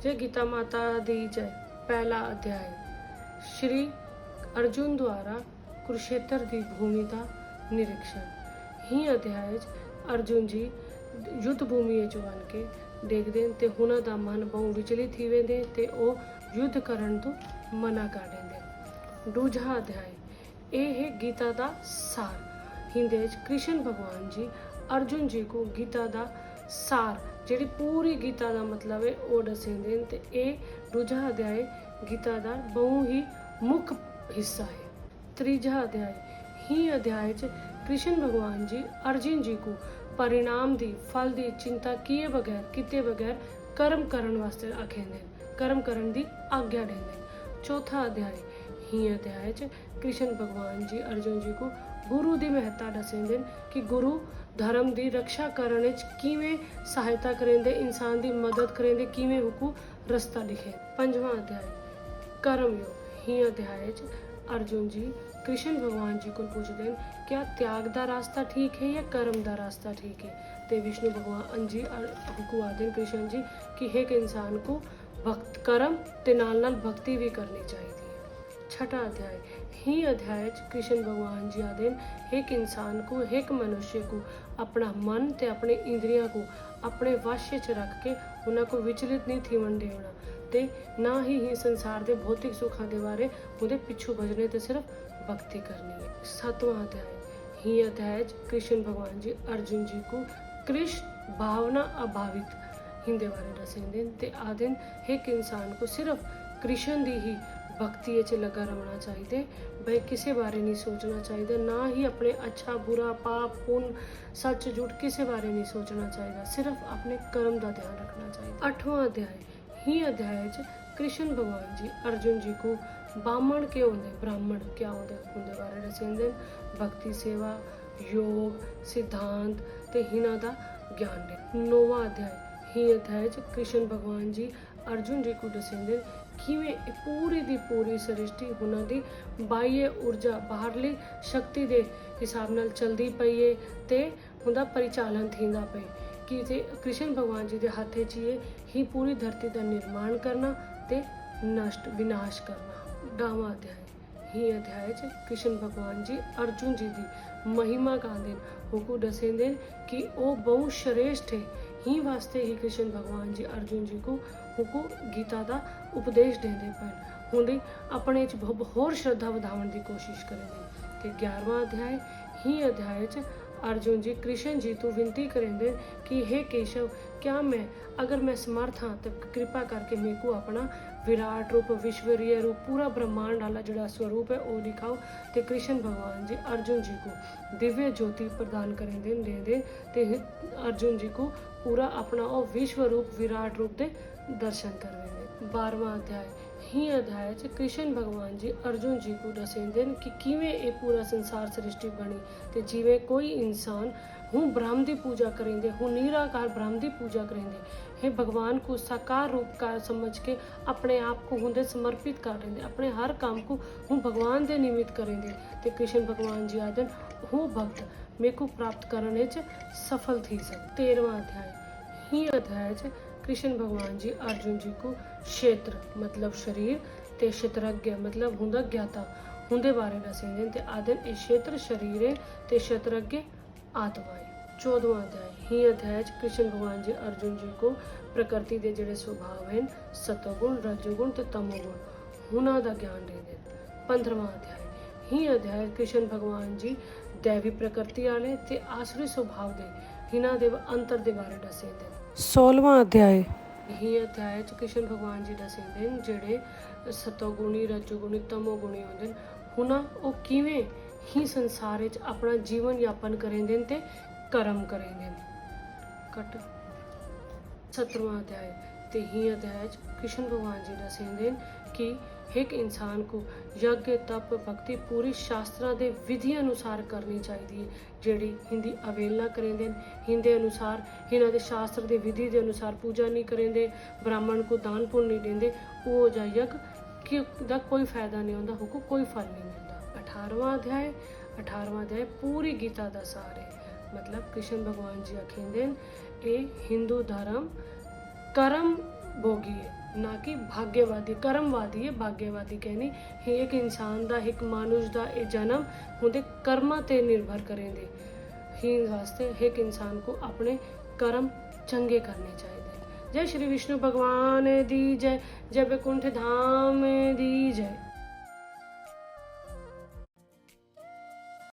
जय गीता माता दी जय। पहला अध्याय श्री अर्जुन द्वारा कुरुक्षेत्र की भूमि का निरीक्षण। ही अध्याय अर्जुन जी युद्ध भूमि आन के देखते ते उन्हों का मन बहु विचलित ही वेंदे ते ओ युद्ध करन तो मना कर देंगे। दूजा अध्याय ये है गीता का सार। हिंदे कृष्ण भगवान जी अर्जुन जी को गीता का सार जी पूरी गीता का मतलब है वो दसेंदे ते ये दूजा अध्याय गीता का बहु ही मुख्य हिस्सा है। तीजा अध्याय ही अध्याय कृष्ण भगवान जी अर्जुन जी को परिणाम दी फल दी चिंता किए बगैर कर्म करन वास्ते आखेंदे, कर्म करन दी आज्ञा देंदे। चौथा अध्याय ही अध्याय कृष्ण भगवान जी अर्जुन जी को गुरु की महत्ता दसेंदे कि गुरु धर्म की रक्षा करने किवें सहायता करेंदे, इंसान की मदद करेंदे, किवें उनको रास्ता दिखे। पंजवा अध्याय कर्म योग। ही अध्याय अर्जुन जी कृष्ण भगवान जी को पूछते हैं क्या त्याग का रास्ता ठीक है या कर्म का रास्ता ठीक है। ते विष्णु भगवान जी को आदे कृष्ण जी कि एक इंसान को भक्त कर्म ते नाल भक्ति भी करनी चाहिए। छठा अध्याय ही अध्याय कृष्ण भगवान जी आदे एक इंसान को, एक मनुष्य को अपना मन ते अपने इंद्रियां को अपने वश च रख के उन्हें को विचलित नहीं थीवन देना ते ना ही संसार के भौतिक सुखों के बारे उहदे पिछू भजने ते सिर्फ भक्ति करनी है। सातवां अध्याय ही अध्याय कृष्ण भगवान जी अर्जुन जी को कृष्ण भावना अभावित हिंदे बारे दसेंदे ते आदे एक इंसान को सिर्फ कृष्ण दी ही भक्ति च लगा रहना चाहिए, भाई किसी बारे नहीं सोचना चाहिए, ना ही अपने अच्छा बुरा पाप पुण्य सच झूठ किसी बारे नहीं सोचना चाहिए, सिर्फ अपने कर्म का ध्यान रखना चाहिए। आठवां अध्याय ही अध्याय कृष्ण भगवान जी अर्जुन जी को ब्राह्मण के होंगे, ब्राह्मण क्या होंगे उनके बारे दसेंदे, भक्ति सेवा योग सिद्धांत ते हिना का ज्ञान दे। नौवां अध्याय ही अध्याय कृष्ण भगवान जी अर्जुन जी को दसेंदे किवें पूरी दी पूरी सृष्टि उन्हां दी बाह्य ऊर्जा बाहरली शक्ति दे हिसाब नाल चलदी पई है ते उनका परिचालन थींदा पे कि ते कृष्ण भगवान जी दे हाथे च ही पूरी धरती का निर्माण करना ते नष्ट विनाश करना। 10वां अध्याय ही अध्याय कृष्ण भगवान जी अर्जुन जी दी महिमा गांदे हुकू दसेंदे कि ओ बहु श्रेष्ठ है। ही वास्ते ही कृष्ण भगवान जी अर्जुन जी को हुकू गीता का उपदेश देंदे पैन हुंदे अपने होर श्रद्धा वधावन की कोशिश करेंगे। ते 11वां अध्याय ही अध्याय अर्जुन जी कृष्ण जी तो विनती करेंगे कि हे केशव क्या मैं अगर मैं समर्थ हाँ तो कृपा करके मेरे को अपना विराट रूप विश्वरीय रूप पूरा ब्रह्मांड वाला जो स्वरूप है वो दिखाओ। तो कृष्ण भगवान जी अर्जुन जी को दिव्य ज्योति प्रदान करेंगे दे ते अर्जुन जी को पूरा अपना वो विश्व रूप विराट रूप दे दर्शन करवेंगे। 12वां अध्याय ही अध्याय कृष्ण भगवान जी अर्जुन जी को दसेंदे कि किवें ये पूरा संसार सृष्टि बनी ते जिवें कोई इंसान हूँ ब्रह्म की पूजा करेंगे, हूँ निराकार ब्रह्म की पूजा करेंगे, हे भगवान को साकार रूप का समझ के अपने आप को हुंदे समर्पित कर देंगे, अपने हर काम को हूँ भगवान के निमित्त करेंगे। तो कृष्ण भगवान जी आदन हूँ भक्त मेरे को प्राप्त करने सफल थी सक। 13वां अध्याय ही अध्याय कृष्ण भगवान जी अर्जुन जी को क्षेत्र मतलब शरीर ते क्षेत्रज्ञ मतलब हुंदा ज्ञाता हुंदे बारे दसेंगे ते आदन ए क्षेत्र शरीर है ते क्षेत्रज्ञ आत्मा है। 14वां अध्याय ही अध्याय कृष्ण भगवान जी अर्जुन जी को प्रकृति के जिहड़े स्वभाव हैं सतोगुण रजोगुण ते तमोगुण उन्हां दा ज्ञान देंदे। 15वां अध्याय ही अध्याय कृष्ण भगवान जी दैवी प्रकृति वाले ते आसुरी स्वभाव दे हिना दे अंतर दे बारे दसेंदे। 16वां अध्याय ही अध्याय कृष्ण भगवान जी दसेंदे जिहड़े सतोगुणी रजोगुणी तमोगुणी होंदे हुना ओ किवें ही संसार अपना जीवन यापन करेंगे ते कर्म करेंगे। कट 17वां अध्याय ते ही अध्याय कृष्ण भगवान जी दसेंगे कि एक इंसान को यज्ञ तप भक्ति पूरी शास्त्रा दे विधि अनुसार करनी चाहिए। जेड़ी हिंदी अवेलना करेंगे हिंदे अनुसार हिना दे शास्त्र दे विधि के अनुसार पूजा नहीं करेंगे, ब्राह्मण को दान पुण्य नहीं देंगे, वो जा यज्ञ का कोई फायदा नहीं होता, उनको कोई फल नहीं मिलता। 18वां अध्याय पूरी गीता का सार है। मतलब कृष्ण भगवान जी आखेंदे ए हिंदू धर्म कर्म ਭੋਗੀ ਹੈ, ਨਾ ਕਿ ਭਾਗਯਵਾਦੀ ਕਰਮਵਾਦੀ ਹੈ। ਭਾਗਯਵਾਦੀ कहनी ही एक इंसान ਦਾ ਇੱਕ ਮਾਨੁਸ਼ ਦਾ ਇਹ ਜਨਮ ਉਹਦੇ ਕਰਮਾਂ ਤੇ ਨਿਰਭਰ ਕरेंगे। ही वास्ते एक इंसान को अपने कर्म चंगे करने चाहिए। जय श्री विष्णु भगवान दी जय, जय वैकुंठ धाम दी जय।